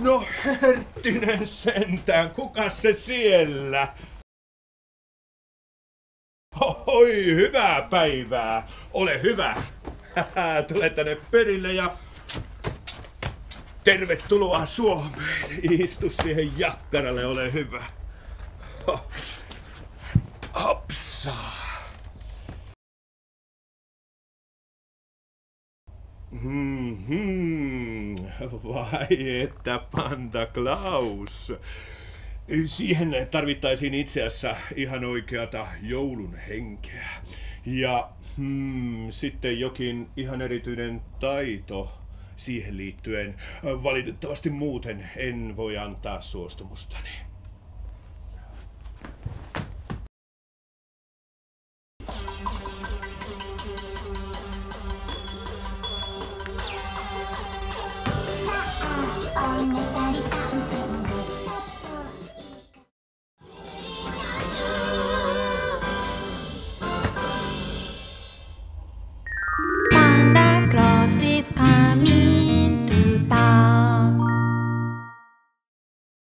No Herttinen sentään, kukas se siellä? Oi, hyvää päivää. Ole hyvä. Tule tänne perille ja tervetuloa Suomeen. Istu siihen jakkaralle, ole hyvä. Hopsaa. Vai että Panta Klaus. Siihen tarvittaisiin itse asiassa ihan oikeata joulun henkeä. Ja sitten jokin ihan erityinen taito siihen liittyen. Valitettavasti muuten en voi antaa suostumustani.